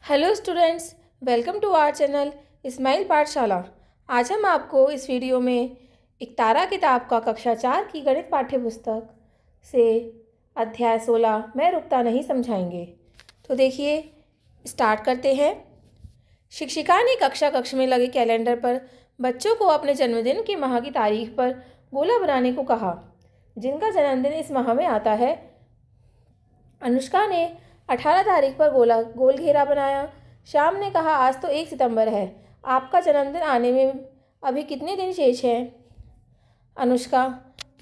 Hello students, welcome to our channel Ismail Pathshala. आज हम आपको इस वीडियो में एक तारा किताब का कक्षा 4 की गणित पाठ्य पुस्तक से अध्याय 16 मैं रुकता नहीं समझाएंगे। तो देखिए, स्टार्ट करते हैं। शिक्षिका ने कक्ष में लगे कैलेंडर पर बच्चों को अपने जन्मदिन के माह की तारीख पर गोला बनाने को कहा, जिनका जन्मदिन इस माह में आता है। अनुष्का ने 18 तारीख पर गोल घेरा बनाया। श्याम ने कहा, आज तो 1 सितंबर है, आपका जन्मदिन आने में अभी कितने दिन शेष हैं? अनुष्का,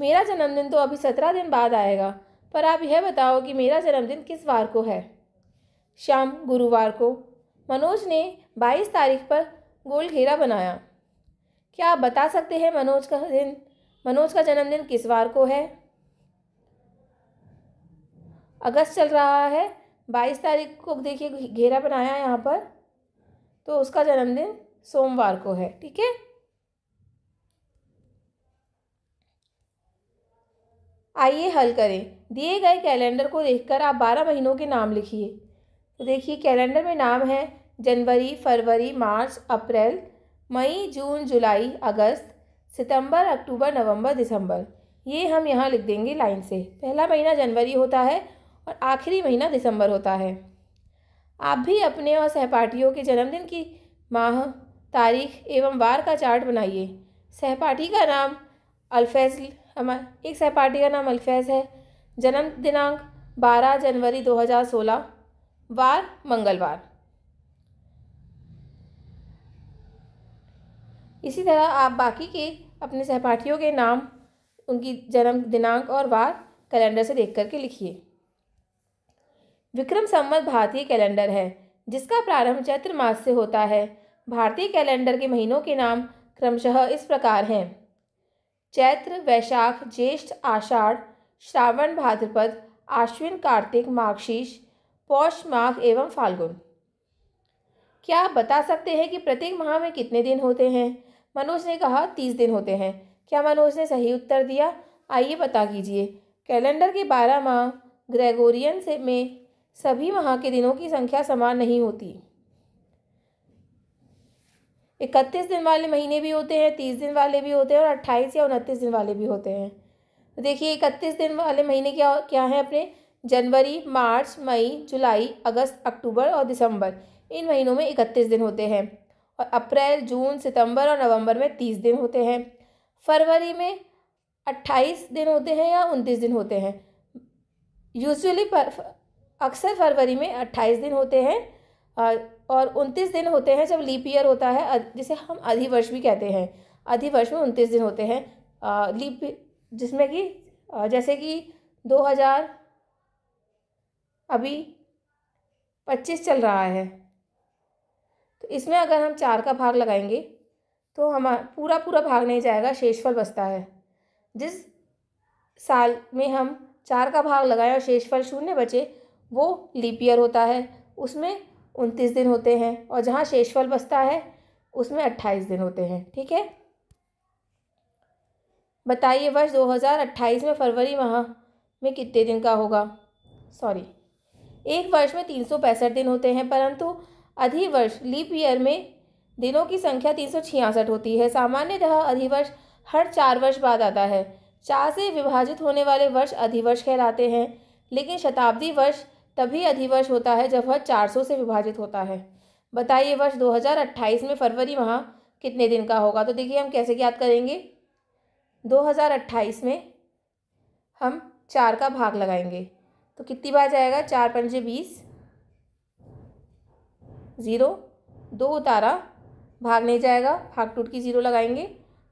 मेरा जन्मदिन तो अभी 17 दिन बाद आएगा, पर आप यह बताओ कि मेरा जन्मदिन किस वार को है? श्याम, गुरुवार को। मनोज ने 22 तारीख पर गोल घेरा बनाया। क्या आप बता सकते हैं मनोज का जन्मदिन किस वार को है? अगस्त चल रहा है, 22 तारीख को देखिए घेरा बनाया यहाँ पर, तो उसका जन्मदिन सोमवार को है। ठीक है, आइए हल करें। दिए गए कैलेंडर को देखकर आप 12 महीनों के नाम लिखिए। तो देखिए, कैलेंडर में नाम है जनवरी, फरवरी, मार्च, अप्रैल, मई, जून, जुलाई, अगस्त, सितंबर, अक्टूबर, नवंबर, दिसंबर। ये हम यहाँ लिख देंगे लाइन से। पहला महीना जनवरी होता है और आखिरी महीना दिसंबर होता है। आप भी अपने और सहपाठियों के जन्मदिन की माह, तारीख एवं वार का चार्ट बनाइए। सहपाठी का नाम अल्फैज़, एक सहपाठी का नाम अल्फैज़ है। जन्म दिनांक 12 जनवरी 2016, वार मंगलवार। इसी तरह आप बाकी के अपने सहपाठियों के नाम, उनकी जन्म दिनांक और वार कैलेंडर से देख करके लिखिए। विक्रम संवत भारतीय कैलेंडर है, जिसका प्रारंभ चैत्र मास से होता है। भारतीय कैलेंडर के महीनों के नाम क्रमशः इस प्रकार हैं: चैत्र, वैशाख, ज्येष्ठ, आषाढ़, श्रावण, भाद्रपद, आश्विन, कार्तिक, माघशीष, पौष, माघ एवं फाल्गुन। क्या आप बता सकते हैं कि प्रत्येक माह में कितने दिन होते हैं? मनोज ने कहा 30 दिन होते हैं। क्या मनोज ने सही उत्तर दिया? आइए पता कीजिए। कैलेंडर के 12 माह ग्रेगोरियन में सभी माह के दिनों की संख्या समान नहीं होती। 31 दिन वाले महीने भी होते हैं, 30 दिन वाले भी होते हैं और 28 या 29 दिन वाले भी होते हैं। तो देखिए, 31 दिन वाले महीने क्या हैं अपने? जनवरी, मार्च, मई, जुलाई, अगस्त, अक्टूबर और दिसंबर। इन महीनों में 31 दिन होते हैं। और अप्रैल, जून, सितंबर और नवंबर में 30 दिन होते हैं। फरवरी में 28 दिन होते हैं या 29 दिन होते हैं। यूजुअली अक्सर फरवरी में 28 दिन होते हैं और 29 दिन होते हैं जब लीप ईयर होता है, जिसे हम अधिवर्ष भी कहते हैं। अधिवर्ष में 29 दिन होते हैं लीप, जिसमें कि जैसे कि 2000 अभी 25 चल रहा है, तो इसमें अगर हम 4 का भाग लगाएंगे तो हमारा पूरा भाग नहीं जाएगा, शेषफल बचता है। जिस साल में हम 4 का भाग लगाएं और शेषफल 0 बचे, वो लीप ईयर होता है। उसमें 29 दिन होते हैं और जहाँ शेषफल बचता है उसमें 28 दिन होते हैं। ठीक है, बताइए वर्ष 2028 में फरवरी माह में कितने दिन का होगा? एक वर्ष में 365 दिन होते हैं, परंतु अधिवर्ष लीप ईयर में दिनों की संख्या 366 होती है। सामान्यतः अधिवर्ष हर 4 वर्ष बाद आता है। 4 से विभाजित होने वाले वर्ष अधिवर्ष कहलाते हैं, लेकिन शताब्दी वर्ष तभी अधिवर्ष होता है जब वह 400 से विभाजित होता है। बताइए वर्ष 2028 में फरवरी माह कितने दिन का होगा? तो देखिए, हम कैसे ज्ञात करेंगे। 2028 में हम 4 का भाग लगाएंगे तो कितनी बार जाएगा? 4 पंजे 20, 0, 2 उतारा, भाग नहीं जाएगा, भाग टूट की 0 लगाएंगे,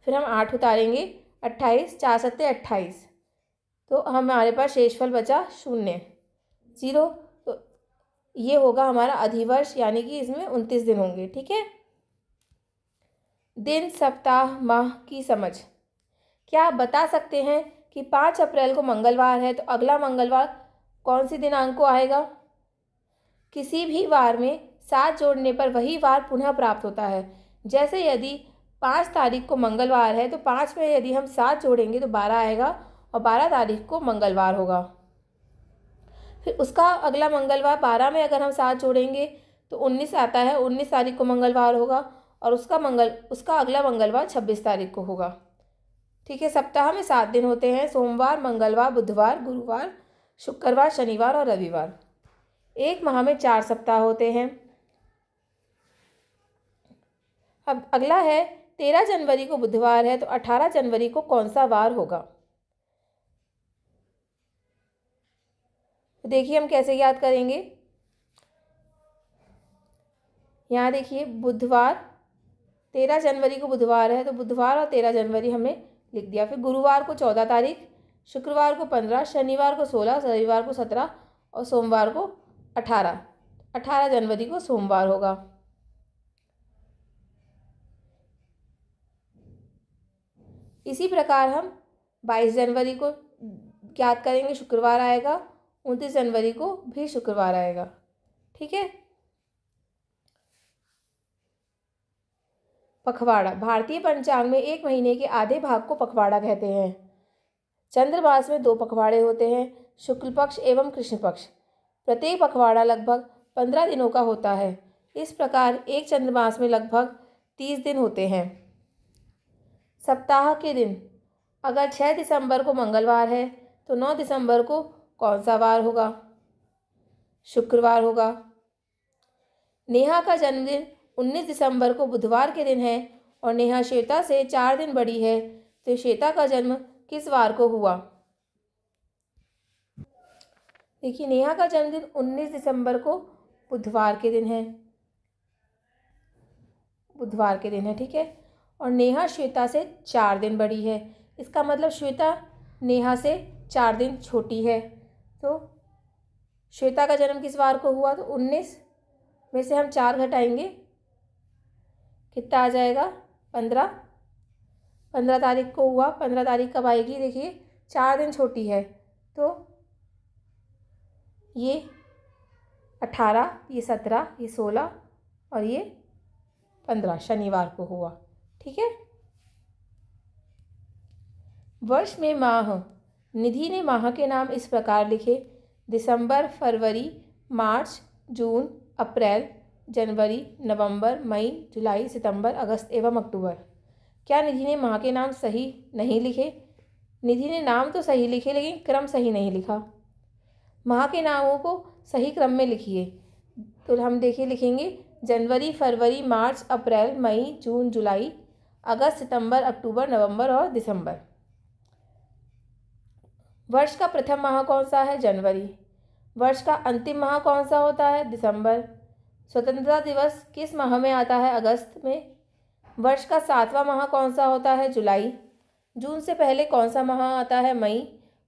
फिर हम 8 उतारेंगे, 28, 4 सत्ते 28, तो हमारे पास शेषफल बचा 0, 0। तो ये होगा हमारा अधिवर्ष, यानी कि इसमें 29 दिन होंगे। ठीक है, दिन, सप्ताह, माह की समझ। क्या आप बता सकते हैं कि 5 अप्रैल को मंगलवार है, तो अगला मंगलवार कौन सी दिनांक को आएगा? किसी भी वार में 7 जोड़ने पर वही वार पुनः प्राप्त होता है। जैसे यदि 5 तारीख को मंगलवार है, तो 5 में यदि हम 7 जोड़ेंगे तो 12 आएगा और 12 तारीख को मंगलवार होगा। फिर उसका अगला मंगलवार 12 में अगर हम 7 जोड़ेंगे तो 19 आता है, 19 तारीख को मंगलवार होगा और उसका अगला मंगलवार 26 तारीख को होगा। ठीक है। सप्ताह में 7 दिन होते हैं, सोमवार, मंगलवार, बुधवार, गुरुवार, शुक्रवार, शनिवार और रविवार। एक माह में 4 सप्ताह होते हैं। अब अगला है 13 जनवरी को बुधवार है, तो 18 जनवरी को कौन सा वार होगा? तो देखिए हम कैसे याद करेंगे। यहाँ देखिए बुधवार, 13 जनवरी को बुधवार है, तो बुधवार और 13 जनवरी हमने लिख दिया। फिर गुरुवार को 14 तारीख, शुक्रवार को 15, शनिवार को 16, रविवार को 17 और सोमवार को 18। 18 जनवरी को सोमवार होगा। इसी प्रकार हम 22 जनवरी को याद करेंगे, शुक्रवार आएगा। 29 जनवरी को भी शुक्रवार आएगा। ठीक है। पखवाड़ा, भारतीय पंचांग में एक महीने के आधे भाग को पखवाड़ा कहते हैं। चंद्रमास में 2 पखवाड़े होते हैं, शुक्ल पक्ष एवं कृष्ण पक्ष। प्रत्येक पखवाड़ा लगभग 15 दिनों का होता है। इस प्रकार एक चंद्रमास में लगभग 30 दिन होते हैं। सप्ताह के दिन, अगर 6 दिसंबर को मंगलवार है तो 9 दिसंबर को कौन सा वार होगा? शुक्रवार होगा। नेहा का जन्मदिन 19 दिसंबर को बुधवार के दिन है और नेहा श्वेता से 4 दिन बड़ी है, तो श्वेता का जन्म किस वार को हुआ? देखिए नेहा का जन्मदिन 19 दिसंबर को बुधवार के दिन है, बुधवार के दिन है। ठीक है। और नेहा श्वेता से 4 दिन बड़ी है, इसका मतलब श्वेता नेहा से 4 दिन छोटी है। तो श्वेता का जन्म किस वार को हुआ? तो 19 में से हम 4 घटाएंगे, कितना आ जाएगा? 15। 15 तारीख को हुआ। 15 तारीख कब आएगी? देखिए 4 दिन छोटी है, तो ये 18, ये 17, ये 16 और ये 15 शनिवार को हुआ। ठीक है। वर्ष में माह, निधि ने माह के नाम इस प्रकार लिखे: दिसंबर, फरवरी, मार्च, जून, अप्रैल, जनवरी, नवंबर, मई, जुलाई, सितंबर, अगस्त एवं अक्टूबर। क्या निधि ने माह के नाम सही नहीं लिखे? निधि ने नाम तो सही लिखे लेकिन क्रम सही नहीं लिखा। माह के नामों को सही क्रम में लिखिए। तो हम देखिए लिखेंगे जनवरी, फरवरी, मार्च, अप्रैल, मई, जून, जुलाई, अगस्त, सितंबर, अक्टूबर, नवंबर और दिसंबर। वर्ष का प्रथम माह कौन सा है? जनवरी। वर्ष का अंतिम माह कौन सा होता है? दिसंबर। स्वतंत्रता दिवस किस माह में आता है? अगस्त में। वर्ष का 7वां माह कौन सा होता है? जुलाई। जून से पहले कौन सा माह आता है? मई।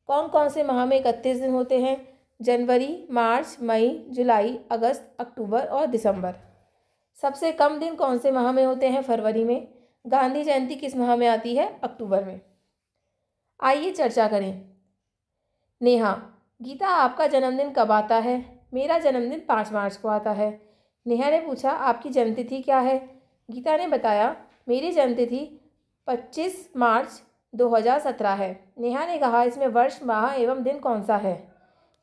कौन कौन से माह में 31 दिन होते हैं? जनवरी, मार्च, मई, जुलाई, अगस्त, अक्टूबर और दिसंबर। सबसे कम दिन कौन से माह में होते हैं? फरवरी में। गांधी जयंती किस माह में आती है? अक्टूबर में। आइए चर्चा करें। नेहा, गीता आपका जन्मदिन कब आता है? मेरा जन्मदिन 5 मार्च को आता है। नेहा ने पूछा आपकी जन्मतिथि क्या है? गीता ने बताया मेरी जन्मतिथि 25 मार्च 2017 है। नेहा ने कहा इसमें वर्ष, माह एवं दिन कौन सा है?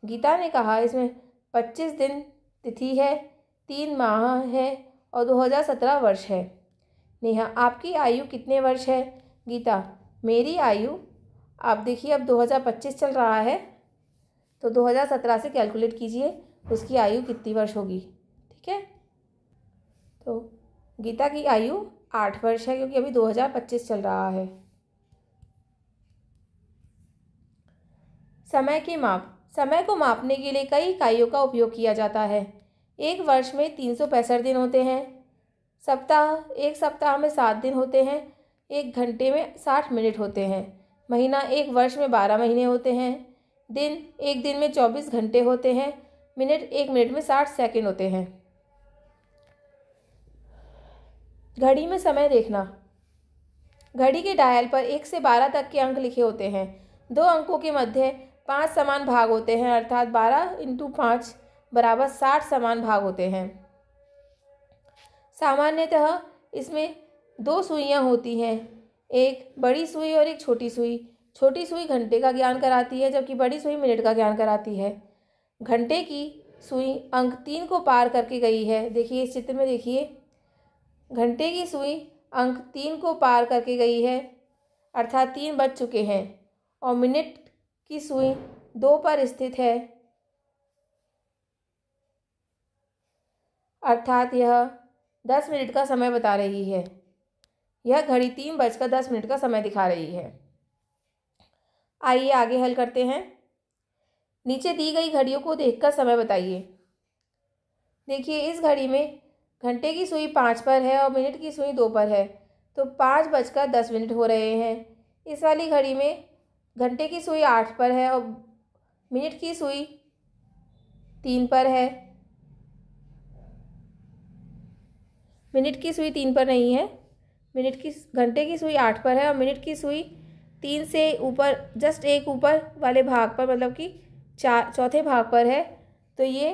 गीता ने कहा इसमें 25 दिन तिथि है, 3 माह है और 2017 वर्ष है। नेहा, आपकी आयु कितने वर्ष है? गीता, मेरी आयु, आप देखिए अब 2025 चल रहा है तो 2017 से कैलकुलेट कीजिए उसकी आयु कितनी वर्ष होगी। ठीक है। तो गीता की आयु 8 वर्ष है क्योंकि अभी 2025 चल रहा है। समय के माप, समय को मापने के लिए कई इकाइयों का उपयोग किया जाता है। एक वर्ष में 365 दिन होते हैं। एक सप्ताह में 7 दिन होते हैं। एक घंटे में 60 मिनट होते हैं। महीना एक वर्ष में 12 महीने होते हैं। दिन एक दिन में 24 घंटे होते हैं। मिनट एक मिनट में 60 सेकंड होते हैं। घड़ी में समय देखना, घड़ी के डायल पर 1 से 12 तक के अंक लिखे होते हैं। 2 अंकों के मध्य 5 समान भाग होते हैं, अर्थात 12 × 5 बराबर 60 समान भाग होते हैं। सामान्यतः इसमें 2 सुइयां होती हैं, एक बड़ी सुई और एक छोटी सुई। छोटी सुई घंटे का ज्ञान कराती है जबकि बड़ी सुई मिनट का ज्ञान कराती है। घंटे की सुई अंक 3 को पार करके गई है। देखिए इस चित्र में देखिए, घंटे की सुई अंक 3 को पार करके गई है, अर्थात 3 बज चुके हैं। और मिनट की सुई 2 पर स्थित है, अर्थात यह 10 मिनट का समय बता रही है। यह घड़ी 3:10 का समय दिखा रही है। आइए आगे हल करते हैं। नीचे दी गई घड़ियों को देखकर समय बताइए। देखिए इस घड़ी में घंटे की सुई 5 पर है और मिनट की सुई 2 पर है, तो 5:10 हो रहे हैं। इस वाली घड़ी में घंटे की सुई 8 पर है और मिनट की सुई 3 पर है। मिनट की सुई 3 पर नहीं है, घंटे की सुई 8 पर है और मिनट की सुई 3 से ऊपर, जस्ट एक ऊपर वाले भाग पर, मतलब कि चौथे भाग पर है। तो ये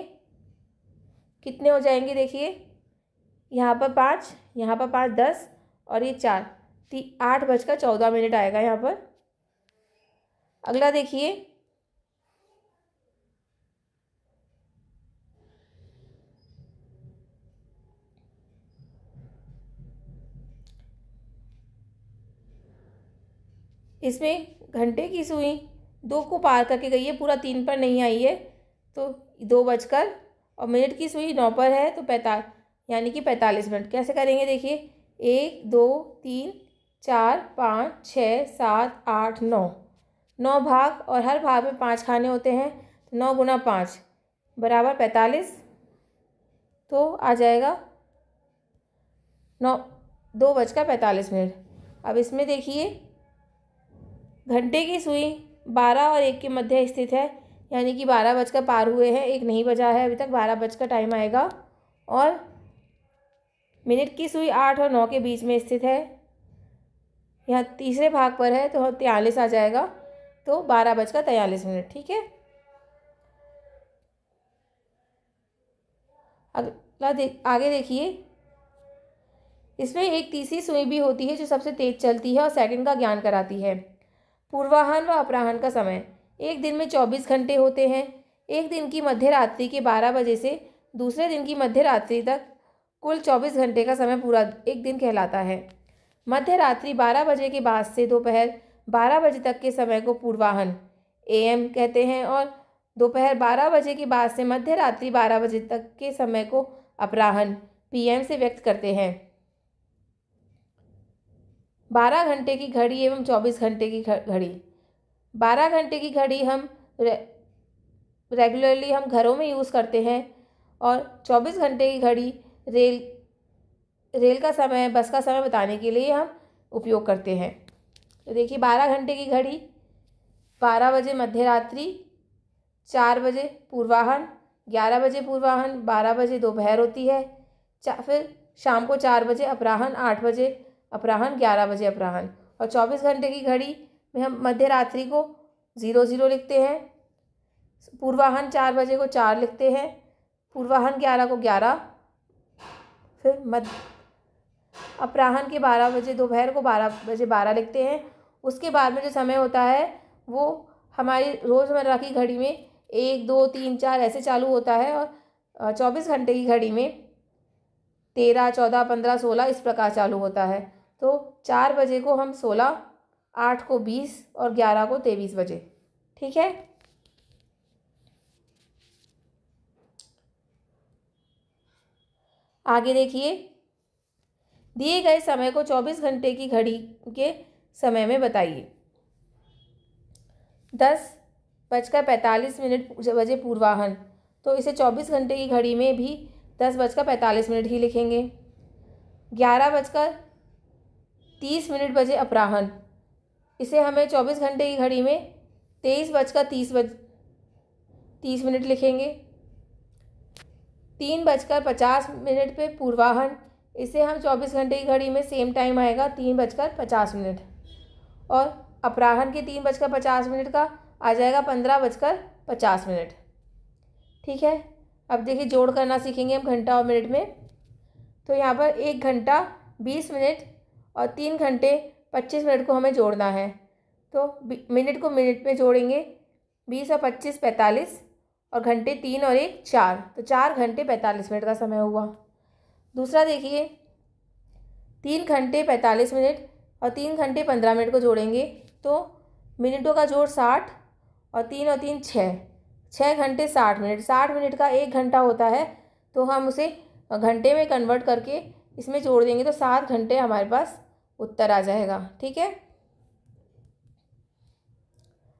कितने हो जाएंगे? देखिए यहाँ पर 5, यहाँ पर 5, 10 और ये 4, 8:14 आएगा यहाँ पर। अगला देखिए, इसमें घंटे की सुई 2 को पार करके गई है, पूरा 3 पर नहीं आई है, तो 2 बजकर, और मिनट की सुई 9 पर है, तो 45, यानी कि 45 मिनट। कैसे करेंगे? देखिए 1, 2, 3, 4, 5, 6, 7, 8, 9 भाग, और हर भाग में 5 खाने होते हैं, तो 9 × 5 = 45। तो आ जाएगा 2:45। अब इसमें देखिए घंटे की सुई 12 और 1 के मध्य स्थित है, यानी कि 12 बजकर पार हुए हैं, 1 नहीं बजा है अभी तक, 12 बजकर टाइम आएगा। और मिनट की सुई 8 और 9 के बीच में स्थित है, यहाँ तीसरे भाग पर है, तो 43 आ जाएगा, तो 12:43। ठीक है। आगे देखिए, इसमें एक तीसरी सुई भी होती है जो सबसे तेज चलती है और सेकंड का ज्ञान कराती है। पूर्वाह्न व अपराह्न का समय। एक दिन में 24 घंटे होते हैं। एक दिन की मध्य रात्रि के 12 बजे से दूसरे दिन की मध्य रात्रि तक कुल 24 घंटे का समय पूरा एक दिन कहलाता है। मध्य रात्रि 12 बजे के बाद से दोपहर 12 बजे तक के समय को पूर्वाह्न AM कहते हैं, और दोपहर 12 बजे के बाद से मध्य रात्रि 12 बजे तक के समय को अपराह्न PM से व्यक्त करते हैं। 12 घंटे की घड़ी एवं 24 घंटे की घड़ी। 12 घंटे की घड़ी हम रेगुलरली हम घरों में यूज़ करते हैं, और 24 घंटे की घड़ी रेल का समय, बस का समय बताने के लिए हम उपयोग करते हैं। तो देखिए 12 घंटे की घड़ी 12 बजे मध्य रात्रि, 4 बजे पूर्वाह्न, 11 बजे पूर्वाह्न, 12 बजे दोपहर होती है, फिर शाम को 4 बजे अपराह्न, 8 बजे अपराह्न, 11 बजे अपराह्न। और 24 घंटे की घड़ी में हम मध्य रात्रि को 00 लिखते हैं, पूर्वाह्न 4 बजे को 4 लिखते हैं, पूर्वाह्न 11 को 11, फिर अपराह्न के 12 बजे, दोपहर को 12 बजे 12 लिखते हैं। उसके बाद में जो समय होता है वो हमारी रोज़मर्रा की घड़ी में 1, 2, 3, 4 ऐसे चालू होता है, और 24 घंटे की घड़ी में 13, 14, 15, 16 इस प्रकार चालू होता है। तो 4 बजे को हम 16, 8 को 20 और 11 को 23 बजे। ठीक है। आगे देखिए, दिए गए समय को 24 घंटे की घड़ी के समय में बताइए। 10:45 बजे पूर्वाह्न, तो इसे 24 घंटे की घड़ी में भी 10:45 ही लिखेंगे। 11:30 बजे अपराह्न, इसे हमें 24 घंटे की घड़ी में 23:30 लिखेंगे। 3:50 पे पूर्वाह्न, इसे हम 24 घंटे की घड़ी में सेम टाइम आएगा, 3:50। और अपराह्न के 3:50 का आ जाएगा 15:50। ठीक है। अब देखिए जोड़ करना सीखेंगे हम घंटा और मिनट में। तो यहाँ पर 1 घंटा 20 मिनट और 3 घंटे 25 मिनट को हमें जोड़ना है। तो मिनट को मिनट में जोड़ेंगे, 20 और 25 45, और घंटे 3 और 1 4, तो 4 घंटे 45 मिनट का समय हुआ। दूसरा देखिए, 3 घंटे 45 मिनट और 3 घंटे 15 मिनट को जोड़ेंगे तो मिनटों का जोड़ 60 और 3 6, 6 घंटे 60 मिनट। 60 मिनट का 1 घंटा होता है, तो हम उसे घंटे में कन्वर्ट करके इसमें जोड़ देंगे तो 7 घंटे हमारे पास उत्तर आ जाएगा। ठीक है।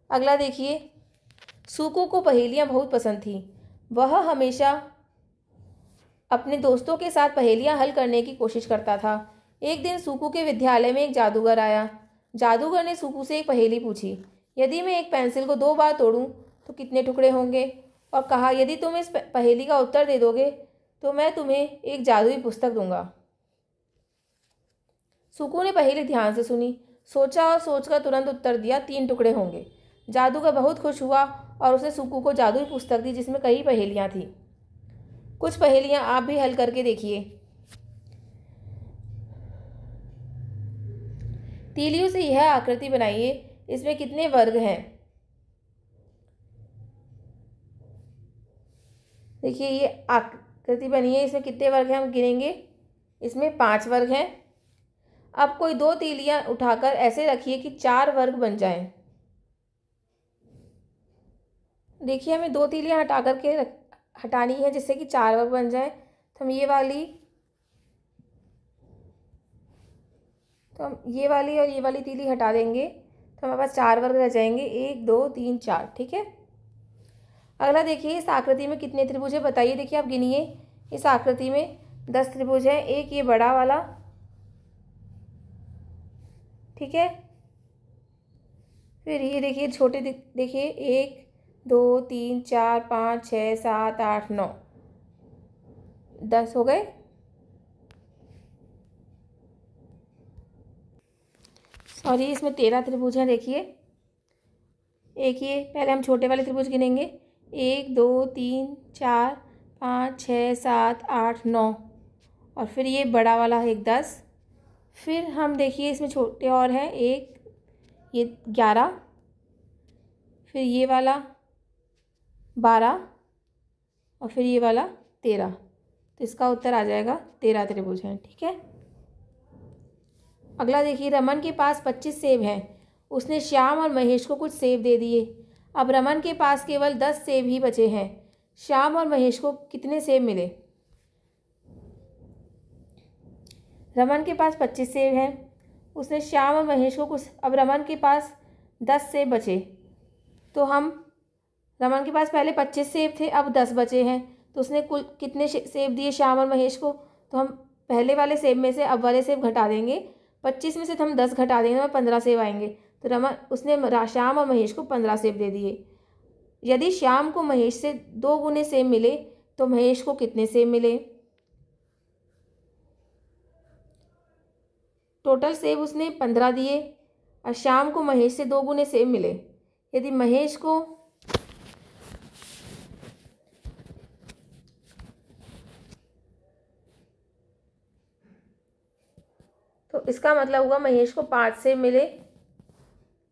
अगला देखिए, सुकू को पहेलियाँ बहुत पसंद थी। वह हमेशा अपने दोस्तों के साथ पहेलियाँ हल करने की कोशिश करता था। एक दिन सुकू के विद्यालय में एक जादूगर आया। जादूगर ने सुकू से एक पहेली पूछी, यदि मैं एक पेंसिल को 2 बार तोड़ूं तो कितने टुकड़े होंगे? और कहा, यदि तुम इस पहेली का उत्तर दे दोगे तो मैं तुम्हें एक जादुई पुस्तक दूंगा। सुकू ने पहेली ध्यान से सुनी, सोचा और सोचकर तुरंत उत्तर दिया, 3 टुकड़े होंगे। जादूगर बहुत खुश हुआ और उसने सुकू को जादुई पुस्तक दी जिसमें कई पहेलियाँ थीं। कुछ पहेलियाँ आप भी हल करके देखिए। तीलियों से यह आकृति बनाइए, इसमें कितने वर्ग हैं? देखिए, ये आकृति बनी है, इसमें कितने वर्ग हैं हम गिनेंगे। इसमें 5 वर्ग हैं। अब कोई 2 तीलियां उठाकर ऐसे रखिए कि 4 वर्ग बन जाएं। देखिए, हमें 2 तीलियां हटा करके हटानी है जिससे कि 4 वर्ग बन जाए। तो हम ये वाली और ये वाली तीली हटा देंगे तो हमारे पास 4 वर्ग रह जाएंगे, 1 2 3 4। ठीक है। अगला देखिए, इस आकृति में कितने त्रिभुज है बताइए। देखिए, आप गिनिए। इस आकृति में 10 त्रिभुज हैं, एक ये बड़ा वाला, ठीक है। फिर ये देखिए छोटे, देखिए 1 2 3 4 5 6 7 8 9 10 हो गए। सॉरी, इसमें 13 त्रिभुज हैं। देखिए, एक ये पहले हम छोटे वाले त्रिभुज गिनेंगे, 1 2 3 4 5 6 7 8 9, और फिर ये बड़ा वाला है 10। फिर हम देखिए इसमें छोटे और हैं, एक ये 11, फिर ये वाला 12 और फिर ये वाला 13। तो इसका उत्तर आ जाएगा 13 त्रिभुज हैं। ठीक है। अगला देखिए, रमन के पास 25 सेब हैं। उसने श्याम और महेश को कुछ सेब दे दिए। अब रमन के पास केवल 10 सेब ही बचे हैं। श्याम और महेश को कितने सेब मिले? रमन के पास 25 सेब हैं। उसने श्याम और महेश को कुछ, अब रमन के पास 10 सेब बचे, तो हम, रमन के पास पहले 25 सेब थे, अब 10 बचे हैं, तो उसने कुल कितने सेब दिए श्याम और महेश को? तो हम पहले वाले सेब में से अब वाले सेब घटा देंगे। 25 में से हम 10 घटा देंगे तो 15 सेब आएंगे। तो उसने श्याम और महेश को 15 सेब दे दिए। यदि श्याम को महेश से 2 गुने सेब मिले तो महेश को कितने सेब मिले? टोटल सेब उसने 15 दिए और श्याम को महेश से 2 गुने सेब मिले। यदि महेश को तो इसका मतलब हुआ महेश को 5 सेब मिले,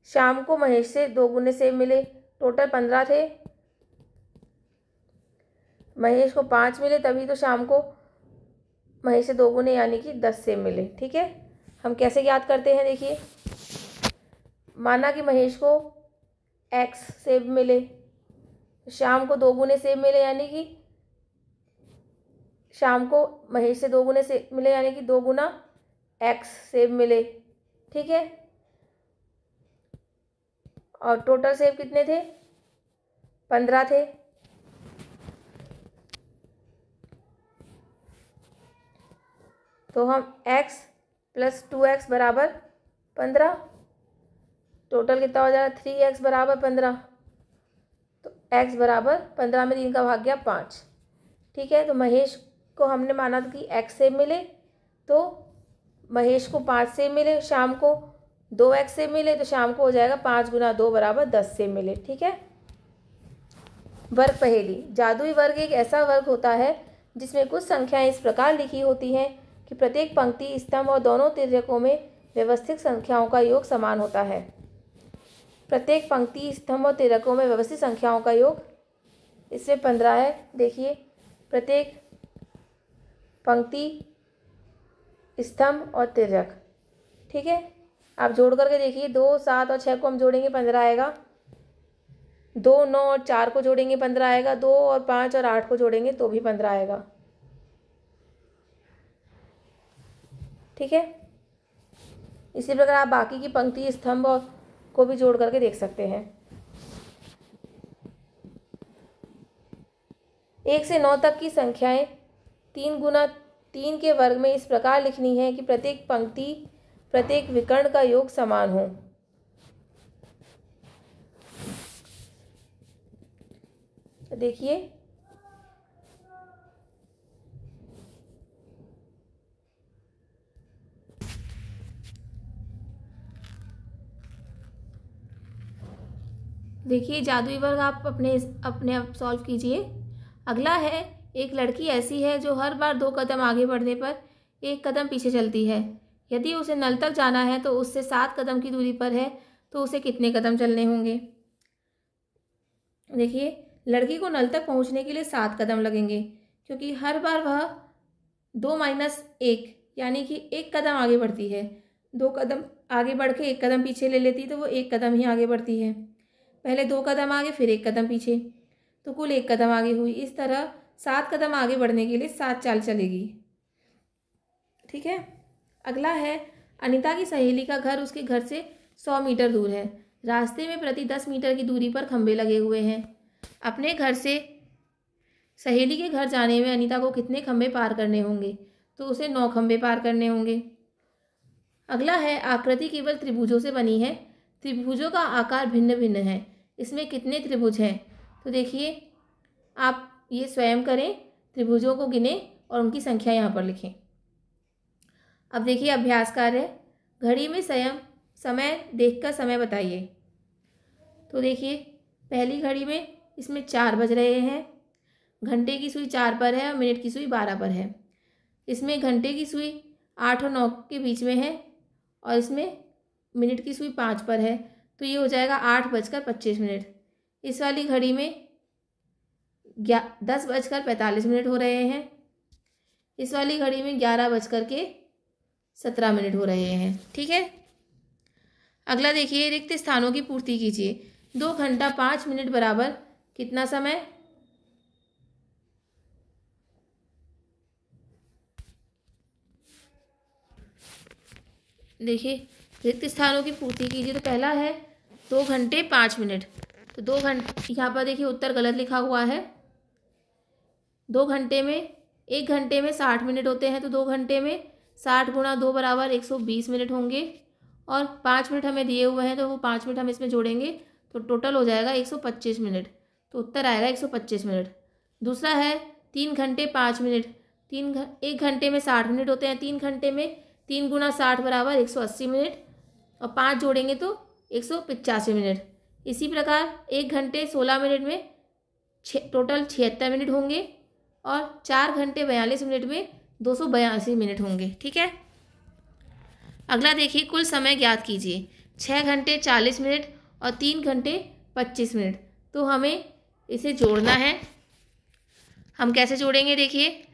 श्याम को महेश से 2 गुने सेब मिले। टोटल 15 थे, महेश को 5 मिले, तभी तो श्याम को महेश से 2 गुने यानी कि 10 सेब मिले। ठीक है। हम कैसे याद करते हैं, देखिए, माना कि महेश को x सेब मिले, श्याम को 2 गुने सेब मिले, यानी कि श्याम को महेश से 2 गुने सेब मिले, यानी कि 2 गुना x सेब मिले। ठीक है। और टोटल सेब कितने थे? 15 थे। तो हम x + 2x = 15, टोटल कितना हो जाएगा? 3x = 15। तो x = 15 में 3 का भाग गया 5। ठीक है। तो महेश को हमने माना था कि x सेब मिले, तो महेश को 5 सेब मिले, श्याम को 2x सेब मिले, तो श्याम को हो जाएगा 5 × 2 = 10 सेब मिले। ठीक है। वर्ग पहेली। जादुई वर्ग एक ऐसा वर्ग होता है जिसमें कुछ संख्याएं इस प्रकार लिखी होती हैं कि प्रत्येक पंक्ति, स्तंभ और दोनों तिर्यकों में व्यवस्थित संख्याओं का योग समान होता है। प्रत्येक पंक्ति, स्तंभ और तिर्यकों में व्यवस्थित संख्याओं का योग इसमें 15 है। देखिए प्रत्येक पंक्ति, स्तंभ और तिर्यक। ठीक है, आप जोड़ करके देखिए, 2, 7 और 6 को हम जोड़ेंगे 15 आएगा। 2, 9 और 4 को जोड़ेंगे 15 आएगा। 2 और 5 और 8 को जोड़ेंगे तो भी 15 आएगा। ठीक है, इसी प्रकार आप बाकी की पंक्ति, स्तंभ को भी जोड़ करके देख सकते हैं। 1 से 9 तक की संख्याएं 3 गुना 3 के वर्ग में इस प्रकार लिखनी है कि प्रत्येक पंक्ति, प्रत्येक विकर्ण का योग समान हो। देखिए जादुई वर्ग आप अपने आप सॉल्व कीजिए। अगला है, एक लड़की ऐसी है जो हर बार 2 कदम आगे बढ़ने पर 1 कदम पीछे चलती है। यदि उसे नल तक जाना है तो उससे 7 कदम की दूरी पर है, तो उसे कितने कदम चलने होंगे। देखिए लड़की को नल तक पहुंचने के लिए 7 कदम लगेंगे, क्योंकि हर बार वह 2 माइनस 1 यानी कि 1 कदम आगे बढ़ती है। 2 कदम आगे बढ़ के 1 कदम पीछे ले लेती तो वो 1 कदम ही आगे बढ़ती है। पहले 2 कदम आगे, फिर 1 कदम पीछे, तो कुल 1 कदम आगे हुई। इस तरह 7 कदम आगे बढ़ने के लिए 7 चाल चलेगी। ठीक है, अगला है, अनीता की सहेली का घर उसके घर से 100 मीटर दूर है। रास्ते में प्रति 10 मीटर की दूरी पर खंभे लगे हुए हैं। अपने घर से सहेली के घर जाने में अनीता को कितने खंभे पार करने होंगे, तो उसे 9 खंभे पार करने होंगे। अगला है, आकृति केवल त्रिभुजों से बनी है। त्रिभुजों का आकार भिन्न भिन्न है, इसमें कितने त्रिभुज हैं। तो देखिए आप ये स्वयं करें, त्रिभुजों को गिनें और उनकी संख्या यहाँ पर लिखें। अब देखिए अभ्यास कार्य, घड़ी में समय देखकर समय बताइए। तो देखिए पहली घड़ी में इसमें 4 बज रहे हैं, घंटे की सुई 4 पर है और मिनट की सुई 12 पर है। इसमें घंटे की सुई 8 और 9 के बीच में है और इसमें मिनट की सुई 5 पर है, तो ये हो जाएगा 8:25। इस वाली घड़ी में 10:45 हो रहे हैं। इस वाली घड़ी में 11:17 हो रहे हैं। ठीक है, अगला देखिए, रिक्त स्थानों की पूर्ति कीजिए। 2 घंटा 5 मिनट बराबर कितना समय। देखिए रिक्त स्थानों की पूर्ति कीजिए, तो पहला है 2 घंटे 5 मिनट, तो 2 घंटे, यहाँ पर देखिए उत्तर गलत लिखा हुआ है। 2 घंटे में, 1 घंटे में 60 मिनट होते हैं, तो 2 घंटे में 60 गुणा 2 बराबर 120 मिनट होंगे। और 5 मिनट हमें दिए हुए हैं, तो वो 5 मिनट हम इसमें जोड़ेंगे तो टोटल हो जाएगा 125 मिनट, तो उत्तर आएगा 125 मिनट। दूसरा है 3 घंटे 5 मिनट। 1 घंटे में 60 मिनट होते हैं, 3 घंटे में 3 गुणा 60 बराबर 180 मिनट और 5 जोड़ेंगे तो 185 मिनट। इसी प्रकार 1 घंटे 16 मिनट में टोटल 76 मिनट होंगे और 4 घंटे 42 मिनट में 282 मिनट होंगे। ठीक है, अगला देखिए, कुल समय ज्ञात कीजिए। 6 घंटे 40 मिनट और 3 घंटे 25 मिनट, तो हमें इसे जोड़ना है। हम कैसे जोड़ेंगे, देखिए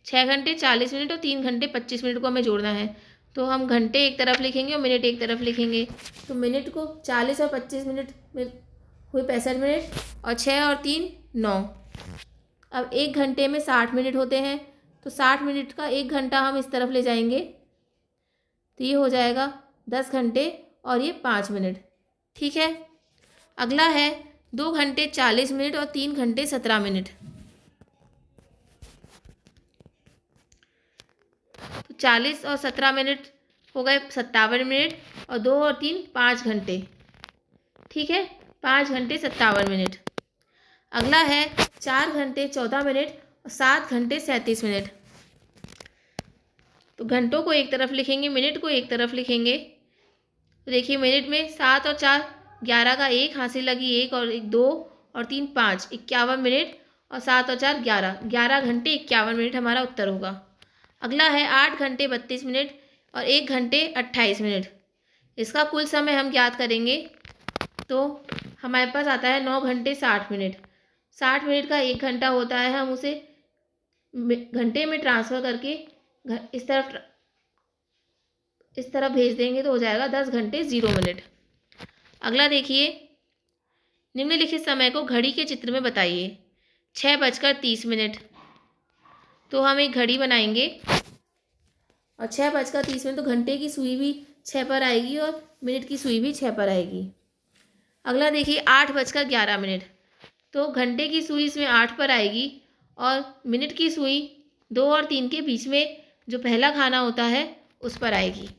6 घंटे 40 मिनट और 3 घंटे 25 मिनट को हमें जोड़ना है, तो हम घंटे एक तरफ लिखेंगे और मिनट एक तरफ लिखेंगे। तो मिनट को 40 और 25 मिनट में हुए 65 मिनट और 6 और 3 9। अब 1 घंटे में 60 मिनट होते हैं, तो 60 मिनट का 1 घंटा हम इस तरफ ले जाएंगे, तो ये हो जाएगा 10 घंटे और ये 5 मिनट। ठीक है, अगला है 2 घंटे 40 मिनट और 3 घंटे 17 मिनट, तो 40 और 17 मिनट हो गए 57 मिनट और 2 और 3 5 घंटे। ठीक है, 5 घंटे 57 मिनट। अगला है 4 घंटे 14 मिनट और 7 घंटे 37 मिनट, तो घंटों को एक तरफ लिखेंगे, मिनट को एक तरफ लिखेंगे। तो देखिए मिनट में 7 और 4 11 का 1 हासिल लगी 1 और 1 2 और 3 5 51 मिनट और 7 और 4 11 घंटे 51 मिनट हमारा उत्तर होगा। अगला है 8 घंटे 32 मिनट और 1 घंटे 28 मिनट, इसका कुल समय हम ज्ञात करेंगे तो हमारे पास आता है 9 घंटे 60 मिनट। 60 मिनट का 1 घंटा होता है, हम उसे घंटे में ट्रांसफ़र करके इस तरफ भेज देंगे तो हो जाएगा 10 घंटे 0 मिनट। अगला देखिए, निम्नलिखित समय को घड़ी के चित्र में बताइए। 6:30 तो हम एक घड़ी बनाएंगे और 6:30 तो घंटे की सुई भी 6 पर आएगी और मिनट की सुई भी 6 पर आएगी। अगला देखिए 8:11 तो घंटे की सुई इसमें 8 पर आएगी और मिनट की सुई 2 और 3 के बीच में जो पहला खाना होता है उस पर आएगी।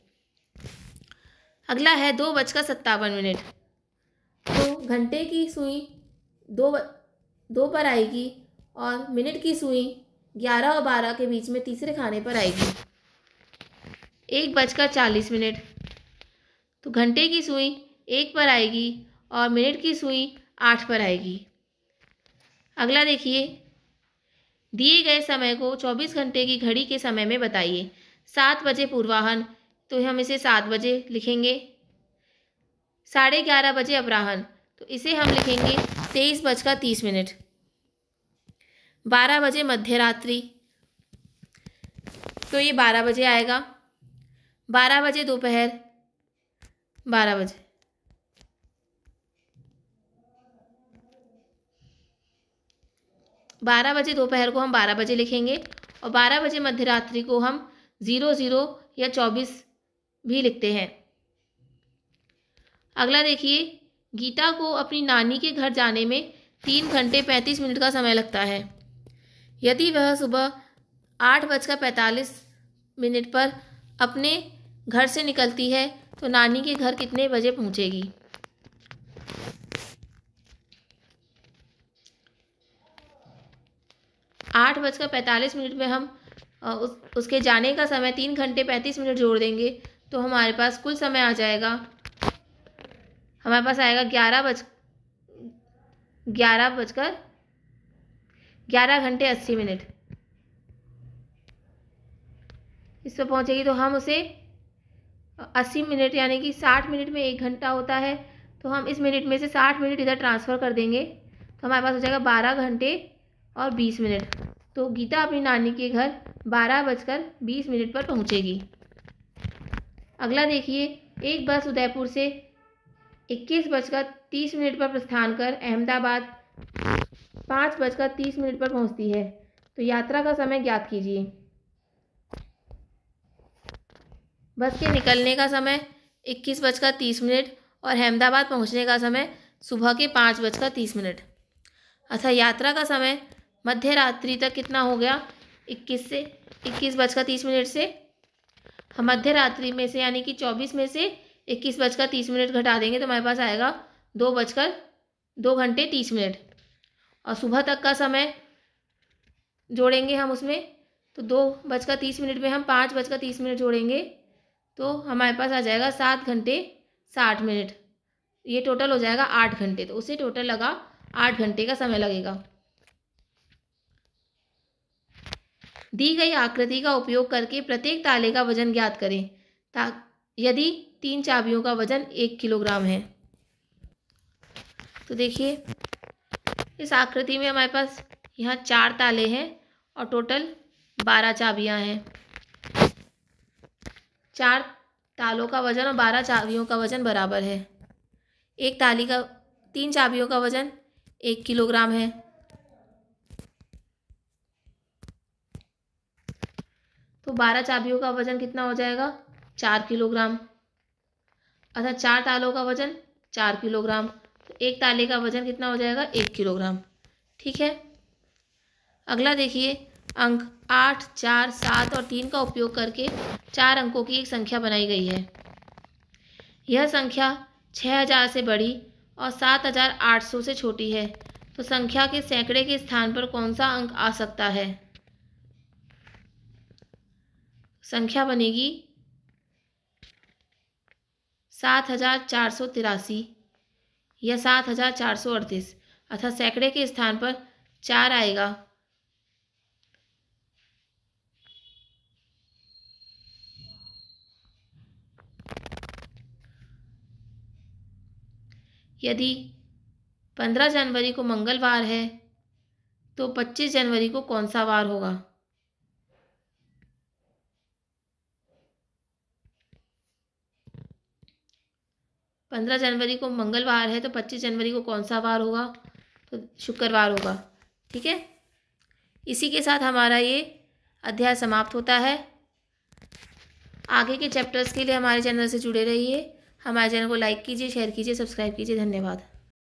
अगला है 2:57 तो घंटे की सुई 2 पर आएगी और मिनट की सुई 11 और 12 के बीच में तीसरे खाने पर आएगी। 1:40 तो घंटे की सुई 1 पर आएगी और मिनट की सुई 8 पर आएगी। अगला देखिए, दिए गए समय को 24 घंटे की घड़ी के समय में बताइए। 7 बजे पूर्वाह्न तो हम इसे 7 बजे लिखेंगे। 11:30 बजे अपराह्न तो इसे हम लिखेंगे 23:30। 12 बजे मध्यरात्रि तो ये 12 बजे आएगा। 12 बजे दोपहर 12 बजे। 12 बजे दोपहर को हम 12 बजे लिखेंगे और 12 बजे मध्यरात्रि को हम 00 या 24 भी लिखते हैं। अगला देखिए, गीता को अपनी नानी के घर जाने में 3 घंटे 35 मिनट का समय लगता है। यदि वह सुबह 8:45 पर अपने घर से निकलती है तो नानी के घर कितने बजे पहुंचेगी? 8:45 में हम उसके जाने का समय 3 घंटे 35 मिनट जोड़ देंगे तो हमारे पास कुल समय आ जाएगा, हमारे पास आएगा 11 घंटे 80 मिनट। इस पर पहुँचेगी तो हम उसे 80 मिनट यानी कि 60 मिनट में 1 घंटा होता है तो हम इस मिनट में से 60 मिनट इधर ट्रांसफ़र कर देंगे तो हमारे पास हो जाएगा 12 घंटे और 20 मिनट। तो गीता अपनी नानी के घर 12:20 पर पहुंचेगी। अगला देखिए, एक बस उदयपुर से 21:30 पर प्रस्थान कर अहमदाबाद 5:30 पर पहुंचती है तो यात्रा का समय ज्ञात कीजिए। बस के निकलने का समय 21:30 और अहमदाबाद पहुंचने का समय सुबह के 5:30। अतः यात्रा का समय मध्य रात्रि तक कितना हो गया? 21:30 से हम मध्य रात्रि में से यानी कि 24 में से 21:30 घटा देंगे तो हमारे पास आएगा 2 घंटे 30 मिनट। और सुबह तक का समय जोड़ेंगे हम उसमें तो 2:30 में हम 5:30 जोड़ेंगे तो हमारे पास आ जाएगा 7 घंटे 60 मिनट। ये टोटल हो जाएगा 8 घंटे, तो उसे टोटल लगा 8 घंटे का समय लगेगा। दी गई आकृति का उपयोग करके प्रत्येक ताले का वजन ज्ञात करें यदि 3 चाबियों का वजन 1 किलोग्राम है। तो देखिए, इस आकृति में हमारे पास यहाँ 4 ताले हैं और टोटल 12 चाबियाँ हैं। 4 तालों का वजन और 12 चाबियों का वजन बराबर है। 3 चाबियों का वजन 1 किलोग्राम है। तो 12 चाबियों का वजन कितना हो जाएगा? 4 किलोग्राम। अर्थात 4 तालों का वजन 4 किलोग्राम। तो एक ताले का वजन कितना हो जाएगा? 1 किलोग्राम। ठीक है। अगला देखिए, अंक 8, 4, 7 और 3 का उपयोग करके 4 अंकों की एक संख्या बनाई गई है। यह संख्या 6000 से बड़ी और 7800 से छोटी है तो संख्या के सैकड़े के स्थान पर कौन सा अंक आ सकता है? संख्या बनेगी 7483 या 7438। अर्थात सैकड़े के स्थान पर 4 आएगा। यदि 15 जनवरी को मंगलवार है तो 25 जनवरी को कौन सा वार होगा? पंद्रह जनवरी को मंगलवार है तो 25 जनवरी को कौन सा वार होगा? तो शुक्रवार होगा। ठीक है, इसी के साथ हमारा ये अध्याय समाप्त होता है। आगे के चैप्टर्स के लिए हमारे चैनल से जुड़े रहिए। हमारे चैनल को लाइक कीजिए, शेयर कीजिए, सब्सक्राइब कीजिए। धन्यवाद।